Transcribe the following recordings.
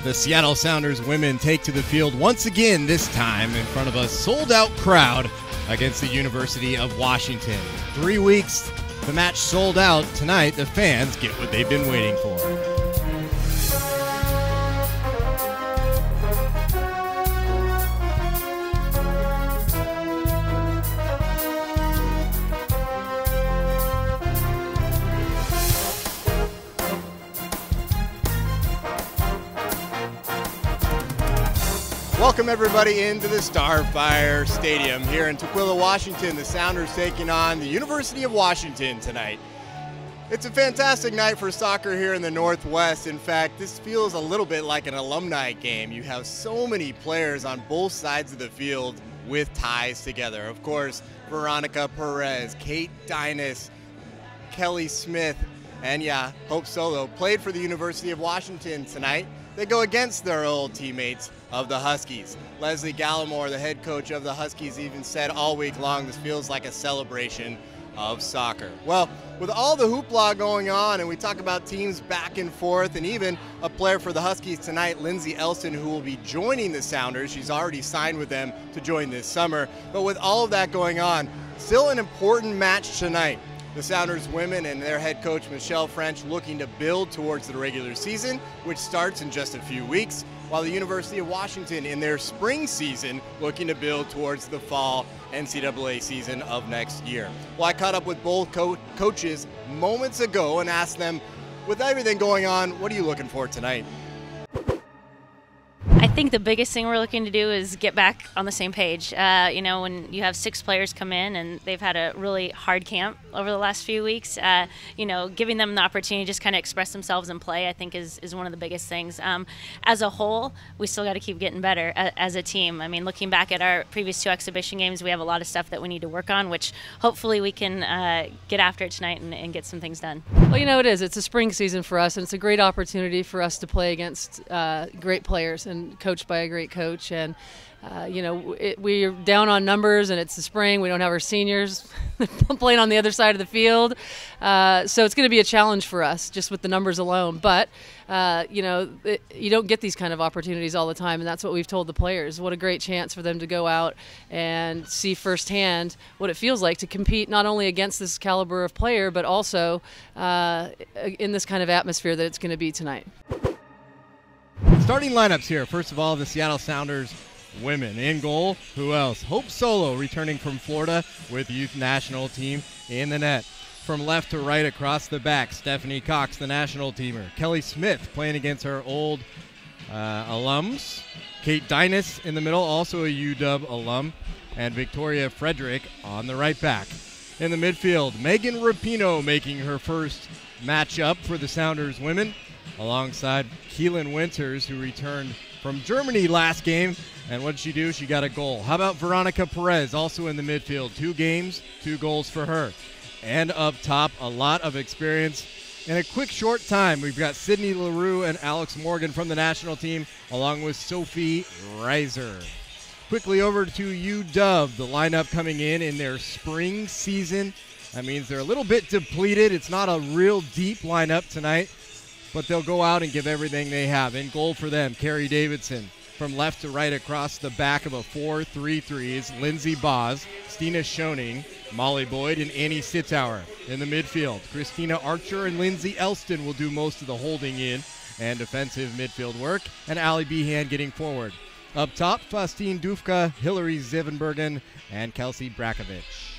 The Seattle Sounders women take to the field once again, this time in front of a sold-out crowd against the University of Washington. 3 weeks, the match sold out. Tonight, the fans get what they've been waiting for. Welcome everybody into the Starfire Stadium here in Tukwila, Washington. The Sounders taking on the University of Washington tonight. It's a fantastic night for soccer here in the Northwest. In fact, this feels a little bit like an alumni game. You have so many players on both sides of the field with ties together. Of course, Veronica Perez, Kate Dynas, Kelly Smith, and Hope Solo played for the University of Washington tonight. They go against their old teammates of the Huskies. Leslie Gallimore, the head coach of the Huskies, even said all week long, this feels like a celebration of soccer. Well, with all the hoopla going on, and we talk about teams back and forth, and even a player for the Huskies tonight, Lindsay Elston, who will be joining the Sounders. She's already signed with them to join this summer. But with all of that going on, still an important match tonight. The Sounders women and their head coach, Michelle French, looking to build towards the regular season, which starts in just a few weeks, while the University of Washington in their spring season looking to build towards the fall NCAA season of next year. Well, I caught up with both coaches moments ago and asked them, with everything going on, what are you looking for tonight? I think the biggest thing we're looking to do is get back on the same page. You know, when you have 6 players come in and they've had a really hard camp over the last few weeks, you know, giving them the opportunity to just kind of express themselves and play, I think is one of the biggest things. As a whole, we still got to keep getting better as a team. I mean, looking back at our previous 2 exhibition games, we have a lot of stuff that we need to work on, which hopefully we can get after it tonight and get some things done. Well, you know, it is. It's a spring season for us, and it's a great opportunity for us to play against great players and coached by a great coach. And you know, we're down on numbers, and it's the spring. We don't have our seniors playing on the other side of the field, so it's going to be a challenge for us just with the numbers alone. But you know, you don't get these kind of opportunities all the time, and that's what we've told the players. What a great chance for them to go out and see firsthand what it feels like to compete not only against this caliber of player, but also in this kind of atmosphere that it's going to be tonight. Starting lineups here. First of all, the Seattle Sounders women. In goal, who else? Hope Solo, returning from Florida with youth national team in the net. From left to right across the back, Stephanie Cox, the national teamer. Kelly Smith playing against her old alums. Kate Dynas in the middle, also a UW alum. And Victoria Frederick on the right back. In the midfield, Megan Rapinoe making her first matchup for the Sounders women, alongside Keelan Winters, who returned from Germany last game. And what did she do? She got a goal. How about Veronica Perez, also in the midfield? 2 games, 2 goals for her. And up top, a lot of experience. In a quick, short time, we've got Sydney LaRue and Alex Morgan from the national team, along with Sophie Reiser. Quickly over to UW, the lineup coming in their spring season. That means they're a little bit depleted. It's not a real deep lineup tonight, but they'll go out and give everything they have. In goal for them, Carrie Davidson. From left to right across the back of a 4-3-3 is Lindsay Boz, Stina Schoening, Molly Boyd, and Annie Sittauer. In the midfield, Christina Archer and Lindsay Elston will do most of the holding in and defensive midfield work, and Allie Behan getting forward. Up top, Faustine Dufka, Hillary Zivenbergen, and Kelsey Brakovich.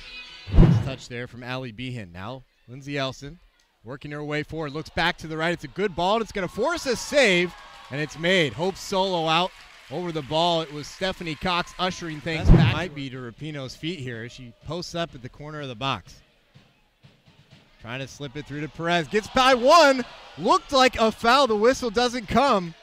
Nice touch there from Allie Behan. Now, Lindsay Elston working her way forward, looks back to the right. It's a good ball, and it's going to force a save, and it's made. Hope Solo out over the ball. It was Stephanie Cox ushering things back. Might be to Rapinoe's feet here. She posts up at the corner of the box. Trying to slip it through to Perez. Gets by one. Looked like a foul. The whistle doesn't come.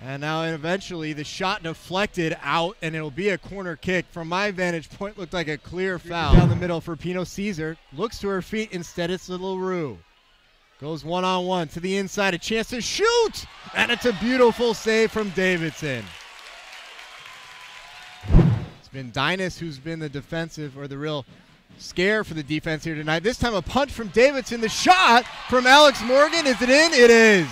And now eventually the shot deflected out, and it'll be a corner kick. From my vantage point, looked like a clear foul. Down the middle for Pino Caesar. Looks to her feet. Instead, it's LaRue. Goes one-on-one to the inside. A chance to shoot! And it's a beautiful save from Davidson. It's been Dynas who's been the defensive, or the real scare for the defense here tonight. This time a punch from Davidson. The shot from Alex Morgan. Is it in? It is.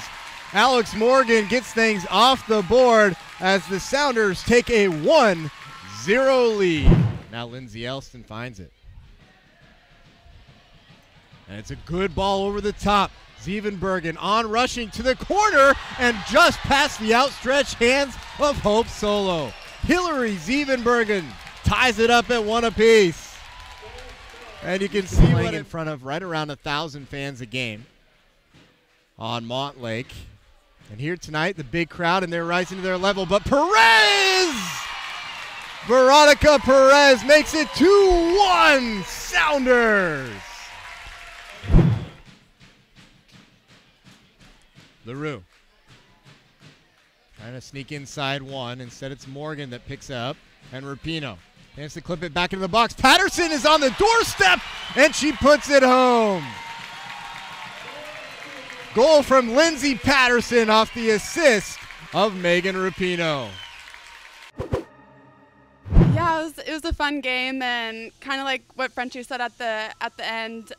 Alex Morgan gets things off the board as the Sounders take a 1-0 lead. Now Lindsay Elston finds it. And it's a good ball over the top. Zevenbergen on rushing to the corner and just past the outstretched hands of Hope Solo. Hillary Zevenbergen ties it up at 1 apiece. And you can see playing in front of right around 1,000 fans a game on Montlake. And here tonight, the big crowd, and they're rising to their level. But Perez! Veronica Perez makes it 2-1 Sounders. LaRue trying to sneak inside one. Instead, it's Morgan that picks up. And Rapinoe tries to clip it back into the box. Patterson is on the doorstep, and she puts it home. Goal from Lindsay Patterson off the assist of Megan Rapinoe. Yeah, it was a fun game, and kind of like what Frenchie said at the end,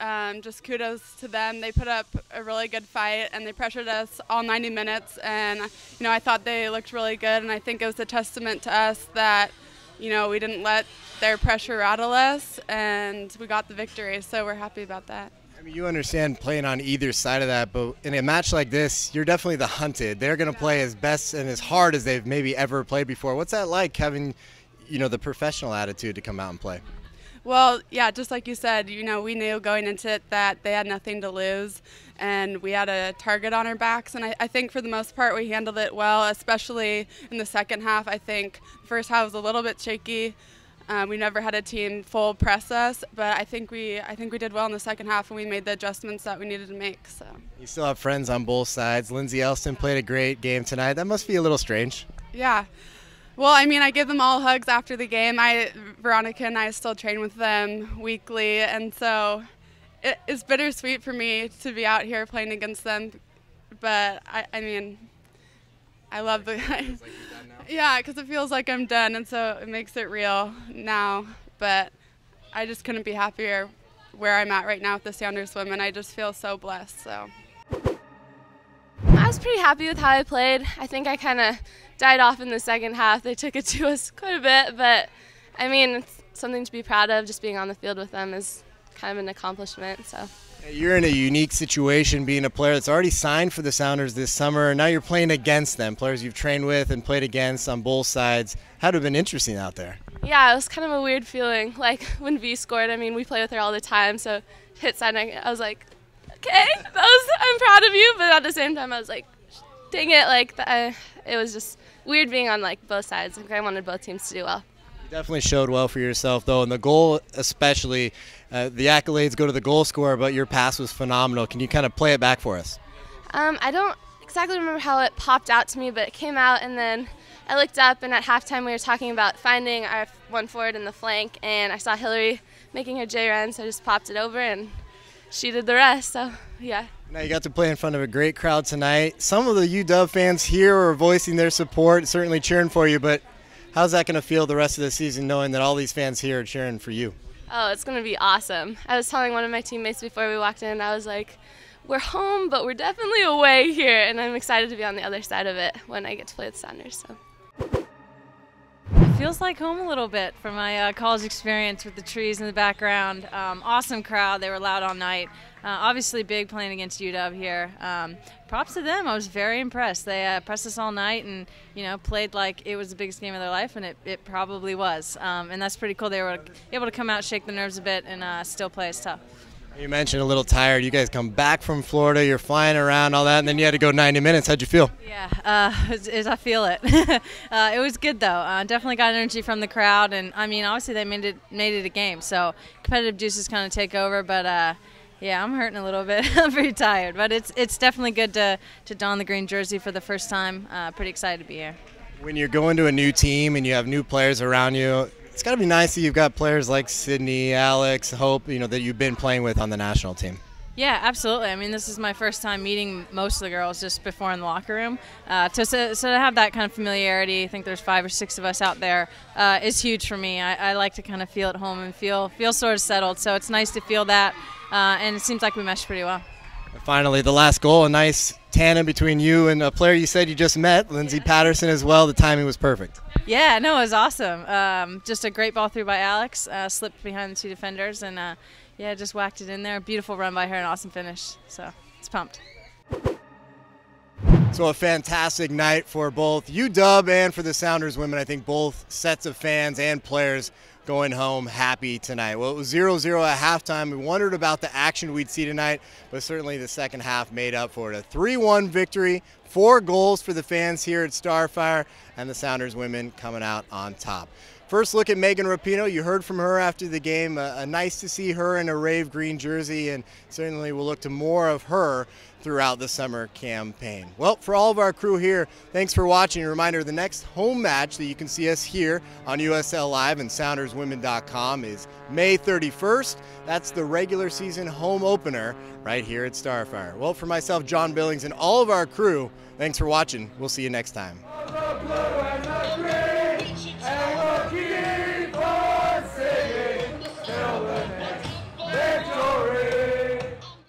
just kudos to them. They put up a really good fight, and they pressured us all 90 minutes, and I thought they looked really good, and I think it was a testament to us that we didn't let their pressure rattle us, and we got the victory, so we're happy about that. I mean, you understand playing on either side of that, but in a match like this, you're definitely the hunted. They're going to play as best and as hard as they've maybe ever played before. What's that like, having the professional attitude to come out and play? Well, yeah, just like you said, we knew going into it that they had nothing to lose, and we had a target on our backs, and I think for the most part we handled it well, especially in the second half. I think the first half was a little bit shaky. We never had a team full press us, but I think we did well in the second half, and we made the adjustments that we needed to make. So you still have friends on both sides. Lindsay Elston played a great game tonight. That must be a little strange. Yeah. Well, I give them all hugs after the game. Veronica and I still train with them weekly, and so it's bittersweet for me to be out here playing against them. But I love the. Yeah, because it feels like I'm done, and so it makes it real now. But I just couldn't be happier where I'm at right now with the Sounders women. I just feel so blessed. So I was pretty happy with how I played. I think I kind of died off in the second half. They took it to us quite a bit, but it's something to be proud of. Just being on the field with them is kind of an accomplishment. So. You're in a unique situation being a player that's already signed for the Sounders this summer, and now you're playing against them, players you've trained with and played against on both sides. Had to have been interesting out there. Yeah, it was kind of a weird feeling. Like when V scored, we play with her all the time, so hit side, I was like, okay, I'm proud of you, but at the same time I was like, dang it, it was just weird being on both sides. I wanted both teams to do well. You definitely showed well for yourself, though, and the goal especially. The accolades go to the goal scorer, but your pass was phenomenal. Can you kind of play it back for us? I don't exactly remember how it popped out to me, but it came out, and then I looked up, and at halftime we were talking about finding our one forward in the flank, and I saw Hillary making her J run, so I just popped it over, and she did the rest, so yeah. Now you got to play in front of a great crowd tonight. Some of the UW fans here are voicing their support, certainly cheering for you, but how's that going to feel the rest of the season knowing that all these fans here are cheering for you? Oh, it's going to be awesome. I was telling one of my teammates before we walked in, I was like, we're home, but we're definitely away here, and I'm excited to be on the other side of it when I get to play with Sounders. So. It feels like home a little bit from my college experience with the trees in the background. Awesome crowd. They were loud all night. Obviously big playing against UW here. Props to them. I was very impressed. They pressed us all night and, played like it was the biggest game of their life, and it probably was. And that's pretty cool. They were able to come out, shake the nerves a bit, and still play us tough. You mentioned a little tired. You guys come back from Florida. You're flying around, all that, and then you had to go 90 minutes. How'd you feel? Yeah, I feel it. It was good, though. Definitely got energy from the crowd. And, obviously they made it a game. So competitive juices kind of take over. But, yeah, I'm hurting a little bit. I'm pretty tired. But it's definitely good to don the green jersey for the first time. Pretty excited to be here. When you're going to a new team and you have new players around you, it's got to be nice that you've got players like Sydney, Alex, Hope, that you've been playing with on the national team. Yeah, absolutely. This is my first time meeting most of the girls just before in the locker room. So to have that kind of familiarity, I think there's 5 or 6 of us out there, is huge for me. I like to kind of feel at home and feel sort of settled. So it's nice to feel that, and it seems like we meshed pretty well. And finally, the last goal, a nice tandem between you and a player you said you just met, Lindsay Patterson as well. The timing was perfect. Yeah, no, it was awesome. Just a great ball through by Alex, slipped behind the two defenders, and yeah, just whacked it in there. Beautiful run by her, an awesome finish. So it's pumped. So a fantastic night for both UW and for the Sounders women. I think both sets of fans and players going home happy tonight. Well, it was 0-0 at halftime. We wondered about the action we'd see tonight, but certainly the second half made up for it. A 3-1 victory, 4 goals for the fans here at Starfire, and the Sounders women coming out on top. First look at Megan Rapinoe. You heard from her after the game. Nice to see her in a Rave green jersey, and certainly we'll look to more of her throughout the summer campaign. Well, for all of our crew here, thanks for watching. A reminder, the next home match that you can see us here on USL Live and SoundersWomen.com is May 31st. That's the regular season home opener right here at Starfire. Well, for myself, John Billings, and all of our crew, thanks for watching. We'll see you next time.